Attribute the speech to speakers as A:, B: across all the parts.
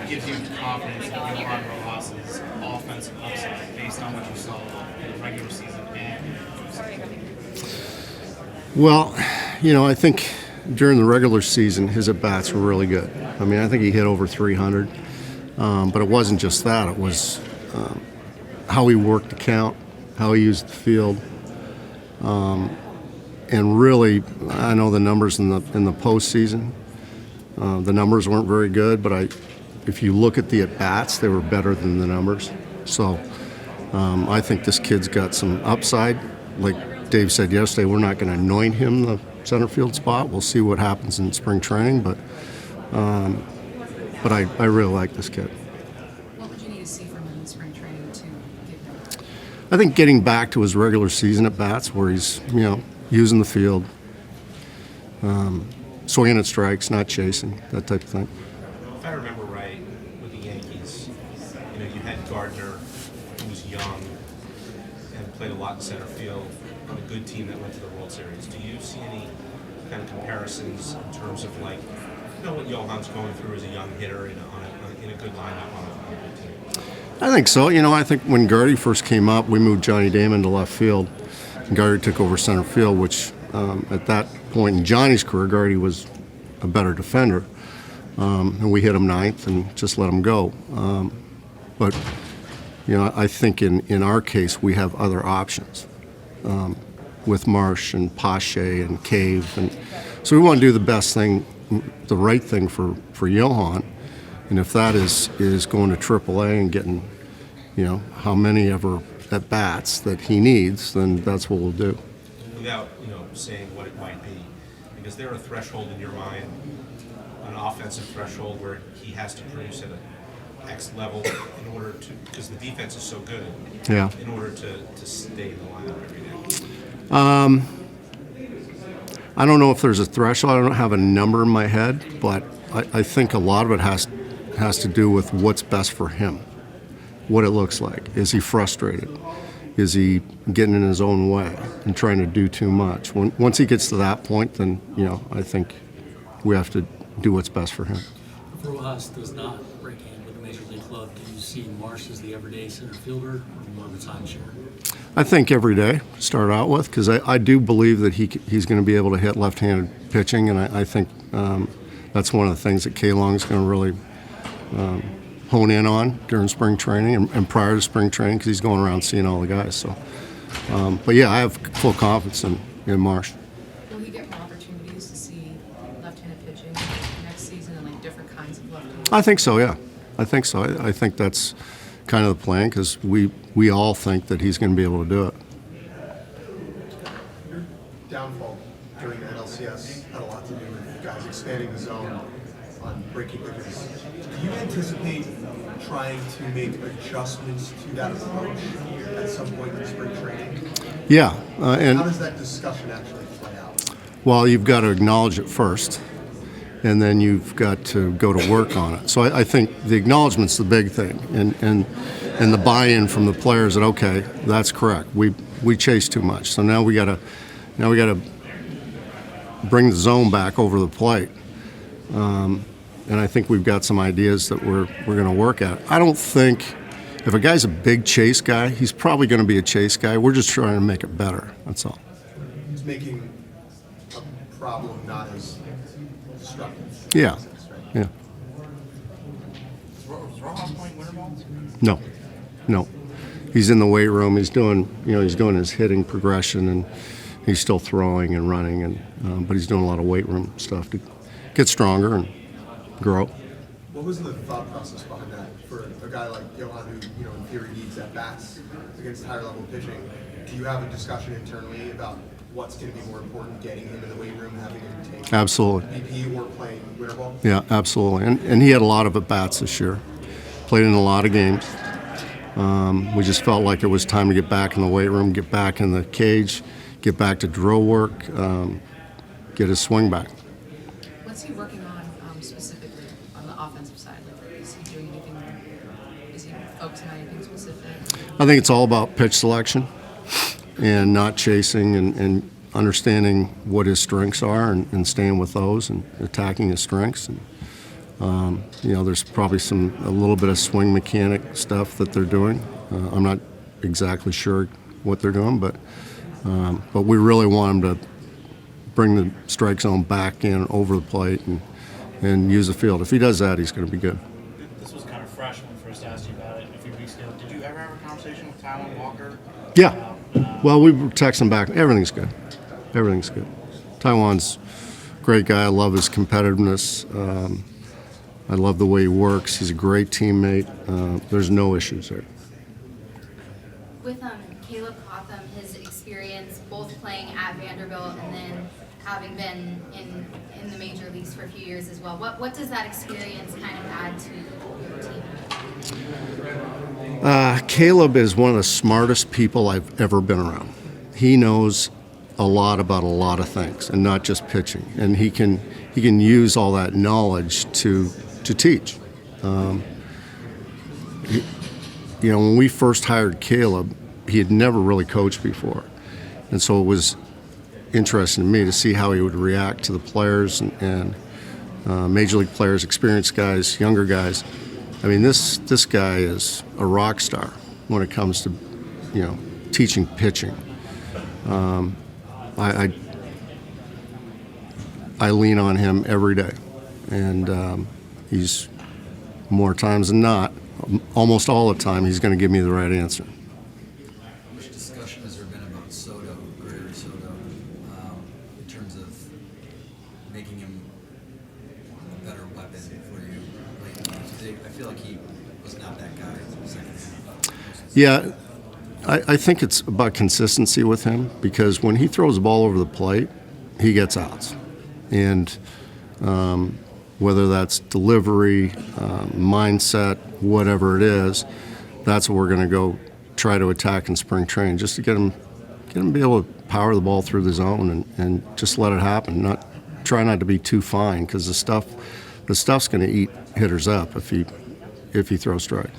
A: gives you confidence in Johan Rojas's offensive upside based on what you saw in the regular season and
B: Well, I think during the regular season, his at-bats were really good. I mean, I think he hit over 300. But it wasn't just that. It was how he worked the count, how he used the field. And really, I know the numbers in the postseason, the numbers weren't very good, but if you look at the at-bats, they were better than the numbers. So I think this kid's got some upside. Like Dave said yesterday, we're not going to anoint him the center field spot. We'll see what happens in spring training, but I really like this kid.
C: What would you need to see from him in spring training to get him?
B: I think getting back to his regular season at bats where he's, using the field, swinging at strikes, not chasing, that type of thing.
D: If I remember right, with the Yankees, you had Gardner, who was young and played a lot in center field on a good team that went to the World Series. Do you see any kind of comparisons in terms of what Johan's going through as a young hitter in a good lineup on a good team?
B: I think so. I think when Gardy first came up, we moved Johnny Damon to left field. And Gardy took over center field, which at that point in Johnny's career, Gardy was a better defender. And we hit him ninth and just let him go. But I think in our case, we have other options with Marsh and Pache and Cave. And so we want to do the best thing, the right thing for Johan. And if that is going to AAA and getting, how many ever at bats that he needs, then that's what we'll do.
D: Without, saying what it might be, because there a threshold in your mind, an offensive threshold where he has to produce at a X level in order to, because the defense is so good, in order to stay in the lineup every day?
B: I don't know if there's a threshold. I don't have a number in my head, but I think a lot of it has to do with what's best for him, what it looks like. Is he frustrated? Is he getting in his own way and trying to do too much? Once he gets to that point, then, I think we have to do what's best for him.
E: If Rojas does not break in with a major league club, do you see Marsh as the everyday center fielder or more of a timeshare?
B: I think every day, start out with, because I do believe that he's going to be able to hit left-handed pitching, and I think that's one of the things that K-Long's going to really hone in on during spring training and prior to spring training, because he's going around seeing all the guys. So, but yeah, I have full confidence in Marsh.
C: Will he get more opportunities to see left-handed pitching next season and different kinds of left-handed?
B: I think so. Yeah, I think so. I think that's kind of the plan, because we all think that he's going to be able to do it.
F: Your downfall during the NLCS had a lot to do with guys expanding the zone on breaking pitches. Do you anticipate trying to make adjustments to that approach at some point in spring training?
B: Yeah. And
F: how does that discussion actually play out?
B: Well, you've got to acknowledge it first, and then you've got to go to work on it. So I think the acknowledgement's the big thing, and the buy-in from the players that, okay, that's correct. We chase too much. So now we got to bring the zone back over the plate. And I think we've got some ideas that we're going to work at. I don't think if a guy's a big chase guy, he's probably going to be a chase guy. We're just trying to make it better. That's all.
F: It's making a problem not as destructive.
B: Yeah. Yeah.
A: Was Rojas playing winter ball?
B: No. He's in the weight room. He's doing his hitting progression, and he's still throwing and running, and but he's doing a lot of weight room stuff to get stronger and grow.
F: What was the thought process behind that for a guy like Johan, who in theory needs at bats against higher level pitching? Do you have a discussion internally about what's going to be more important, getting him in the weight room, having him take
B: Absolutely.
F: BP or playing winter ball?
B: Yeah, absolutely. And he had a lot of at bats this year. Played in a lot of games. We just felt like it was time to get back in the weight room, get back in the cage, get back to drill work, get his swing back.
C: What's he working on specifically on the offensive side? Is he doing anything? Is he focusing on anything specific?
B: I think it's all about pitch selection and not chasing and understanding what his strengths are and staying with those and attacking his strengths. There's probably a little bit of swing mechanic stuff that they're doing. I'm not exactly sure what they're doing, but we really want him to bring the strike zone back in over the plate and use the field. If he does that, he's going to be good.
A: This was kind of fresh when we first asked you about it a few weeks ago. Did you ever have a conversation with Taiwan Walker?
B: Yeah. Well, we were texting back. Everything's good. Everything's good. Taiwan's a great guy. I love his competitiveness. I love the way he works. He's a great teammate. There's no issues there.
G: With Caleb Cotham, his experience both playing at Vanderbilt and then having been in the major leagues for a few years as well, what does that experience kind of add to your team?
B: Caleb is one of the smartest people I've ever been around. He knows a lot about a lot of things, and not just pitching. And he can use all that knowledge to teach. When we first hired Caleb, he had never really coached before, and so it was interesting to me to see how he would react to the players and major league players, experienced guys, younger guys. I mean, this guy is a rock star when it comes to teaching pitching. I lean on him every day, and he's more times than not, almost all the time, he's going to give me the right answer.
H: How much discussion has there been about Soto, Gregory Soto, in terms of making him a better weapon for you lately? I feel like he was not that guy in the second half.
B: Yeah, I think it's about consistency with him, because when he throws the ball over the plate, he gets outs. And whether that's delivery, mindset, whatever it is, that's what we're going to go try to attack in spring training, just to get him to be able to power the ball through the zone and just let it happen. Try not to be too fine, because the stuff's going to eat hitters up if he throws strikes.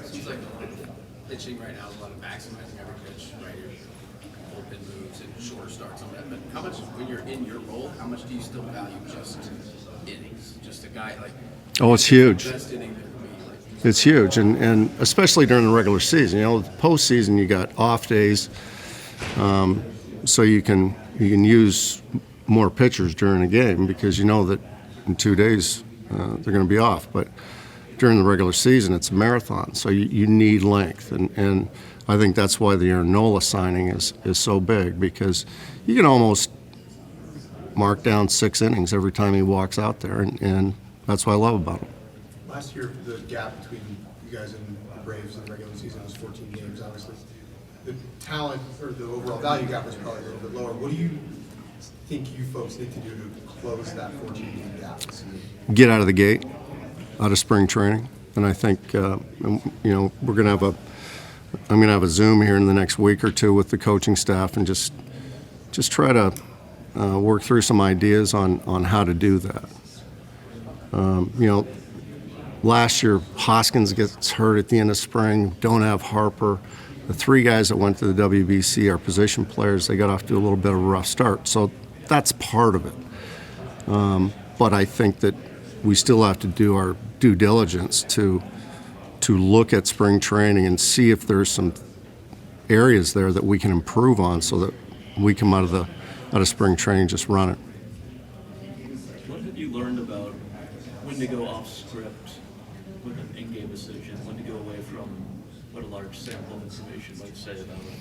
I: Seems like pitching right now is a lot of maximizing every pitch, right? Your bullpen moves and shorter starts on that. But how much, when you're in your role, how much do you still value just innings? Just a guy like.
B: Oh, it's huge.
I: Best inning there would be like.
B: It's huge, and especially during the regular season. Postseason, you got off days, so you can use more pitchers during a game, because you know that in 2 days they're going to be off. But during the regular season, it's a marathon, so you need length, and I think that's why the Aaron Nola signing is so big, because you can almost mark down 6 innings every time he walks out there, and that's what I love about him.
F: Last year, the gap between you guys and the Braves in the regular season was 14 games, obviously. The talent, or the overall value gap, was probably a little bit lower. What do you think you folks need to do to close that 14-game gap this year?
B: Get out of the gate, out of spring training, and I think we're going to have I'm going to have a Zoom here in the next week or two with the coaching staff, and just try to work through some ideas on how to do that. Last year, Hoskins gets hurt at the end of spring, don't have Harper. The 3 guys that went to the WBC are position players. They got off to a little bit of a rough start, so that's part of it. But I think that we still have to do our due diligence to look at spring training and see if there's some areas there that we can improve on, so that we come out of spring training just run it.
E: What have you learned about when to go off script with an in-game decision, when to go away from what a large sample of information might say about it?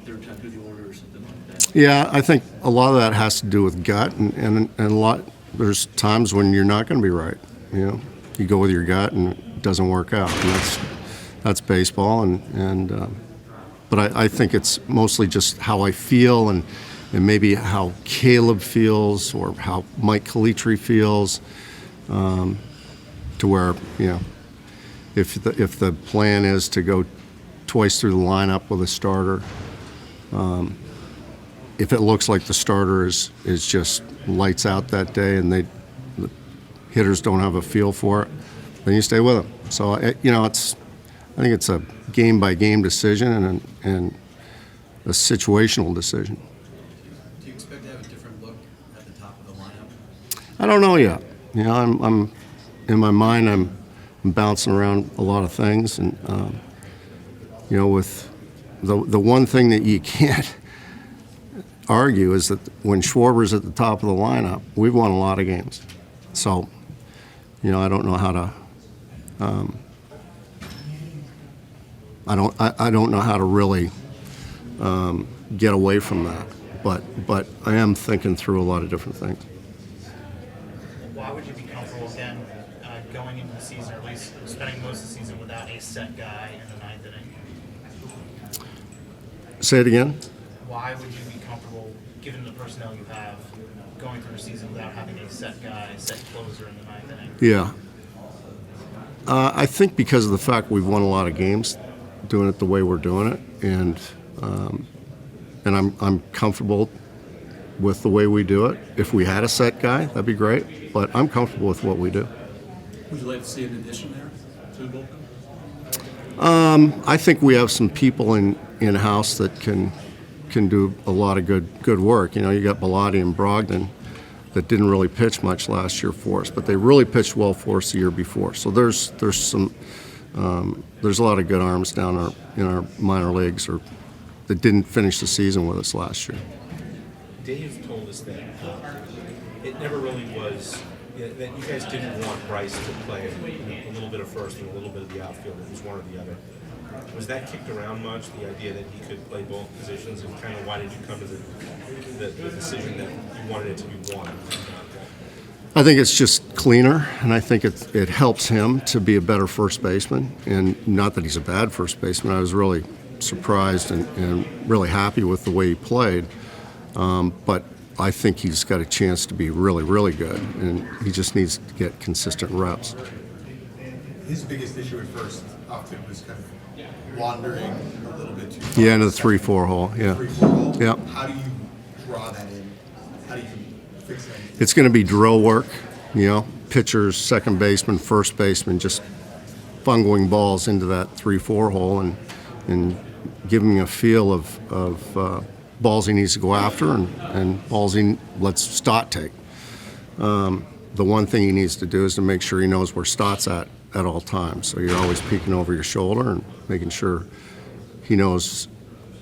E: Third time through the order or something like that.
B: Yeah, I think a lot of that has to do with gut, and a lot. There's times when you're not going to be right. You go with your gut and it doesn't work out, and that's baseball. But I think it's mostly just how I feel, and maybe how Caleb feels, or how Mike Calitri feels, to where if the plan is to go twice through the lineup with a starter. If it looks like the starter is just lights out that day, and the hitters don't have a feel for it, then you stay with them. So I think it's a game by game decision and a situational decision.
H: Do you expect to have a different look at the top of the lineup?
B: I don't know yet. You know, I'm in my mind, I'm bouncing around a lot of things, and you know, with the one thing that you can't argue is that when Schwarber's at the top of the lineup, we've won a lot of games. So, you know, I don't know how to. I don't know how to really get away from that, but I am thinking through a lot of different things.
A: Why would you be comfortable again going into the season, or at least spending most of the season without a set guy in the ninth inning?
B: Say it again.
A: Why would you be comfortable, given the personnel you have, going through a season without having a set guy, a set closer in the ninth inning?
B: Yeah. I think because of the fact we've won a lot of games doing it the way we're doing it, and I'm comfortable with the way we do it. If we had a set guy, that'd be great, but I'm comfortable with what we do.
E: Would you like to see an addition there to the bullpen?
B: I think we have some people in-house that can do a lot of good work. You know, you got Bellotti and Brogdon that didn't really pitch much last year for us, but they really pitched well for us the year before. So there's a lot of good arms down in our minor leagues that didn't finish the season with us last year.
D: Dave told us that it never really was, that you guys didn't want Bryce to play a little bit of first and a little bit of the outfield. It was one or the other. Was that kicked around much, the idea that he could play both positions, and kind of why did you come to the decision that you wanted it to be one?
B: I think it's just cleaner, and I think it helps him to be a better first baseman. And not that he's a bad first baseman. I was really surprised and really happy with the way he played. But I think he's got a chance to be really, really good, and he just needs to get consistent reps.
F: His biggest issue at first often was kind of wandering a little bit too far.
B: Yeah, into the 3-4 hole. Yeah.
F: 3-4 hole.
B: Yeah.
F: How do you draw that in? How do you fix that?
B: It's going to be drill work, you know, pitchers, second baseman, first baseman, just bungling balls into that 3-4 hole and giving a feel of balls he needs to go after and balls he lets Stott take. The one thing he needs to do is to make sure he knows where Stott's at all times. So you're always peeking over your shoulder and making sure he knows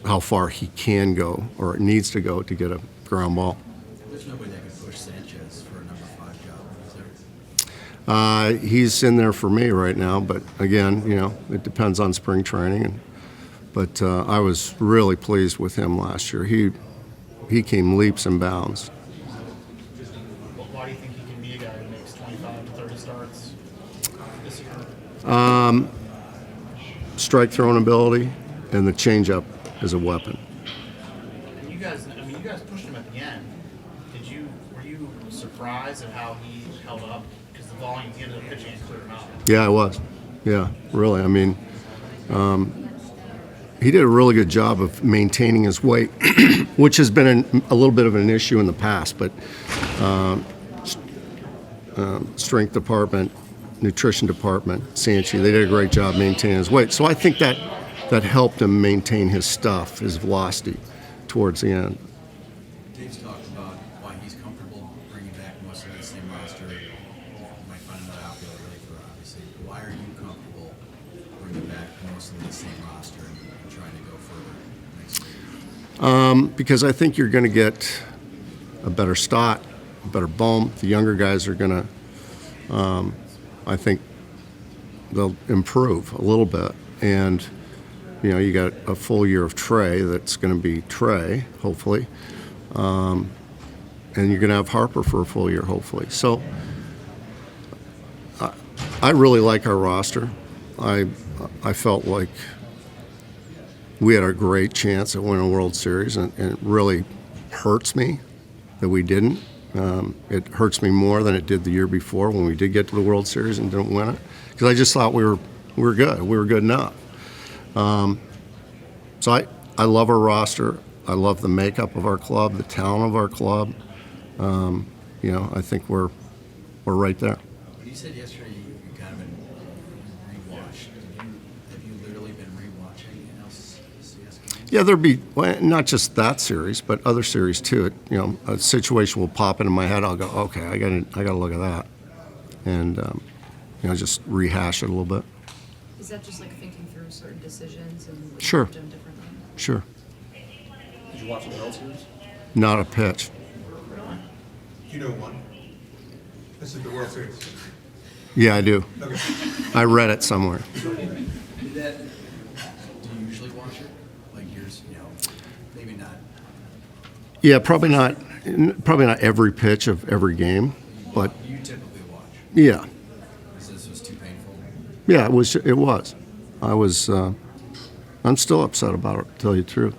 B: how far he can go or needs to go to get a ground ball.
H: There's nobody that can push Sanchez for a number 5 job, is there?
B: He's in there for me right now, but again, you know, it depends on spring training. But I was really pleased with him last year. He came leaps and bounds.
A: Why do you think he can be a guy who makes 25 to 30 starts this year?
B: Strike throwing ability and the changeup is a weapon.
A: You guys pushed him at the end. Were you surprised at how he held up? Because the volume he ended up pitching is clear enough.
B: Yeah, I was. Yeah, really. I mean, he did a really good job of maintaining his weight, which has been a little bit of an issue in the past, but strength department, nutrition department, Sanchi, they did a great job maintaining his weight. So I think that helped him maintain his stuff, his velocity towards the end.
H: Dave's talked about why he's comfortable bringing back most of the same roster. You might find another outfielder later, obviously. Why are you comfortable bringing back most of the same roster and trying to go further next year?
B: Because I think you're going to get a better Stott, a better Bohm. The younger guys are going to, I think, they'll improve a little bit. And, you know, you got a full year of Trey that's going to be Trey, hopefully. And you're going to have Harper for a full year, hopefully. So I really like our roster. I felt like we had a great chance at winning a World Series, and it really hurts me that we didn't. It hurts me more than it did the year before when we did get to the World Series and didn't win it, because I just thought we were good. We were good enough. So I love our roster. I love the makeup of our club, the talent of our club. You know, I think we're right there.
H: When you said yesterday you kind of been rewatched, have you literally been rewatching NLCS games?
B: Yeah, there'd be not just that series, but other series too. You know, a situation will pop into my head. I'll go, okay, I got to look at that. and just rehash it a little bit.
C: Is that just like thinking through certain decisions and what
B: Sure.
C: you've done differently?
B: Sure.
F: Did you watch the World Series?
B: Not a pitch.
F: Do you know who won? This is the World Series.
B: Yeah, I do.
F: Okay.
B: I read it somewhere.
H: Do you usually watch it? Like yours, maybe not.
B: Yeah, probably not every pitch of every game, but
H: You typically watch.
B: yeah.
H: Because this was too painful.
B: Yeah, it was. I was. I'm still upset about it, to tell you the truth.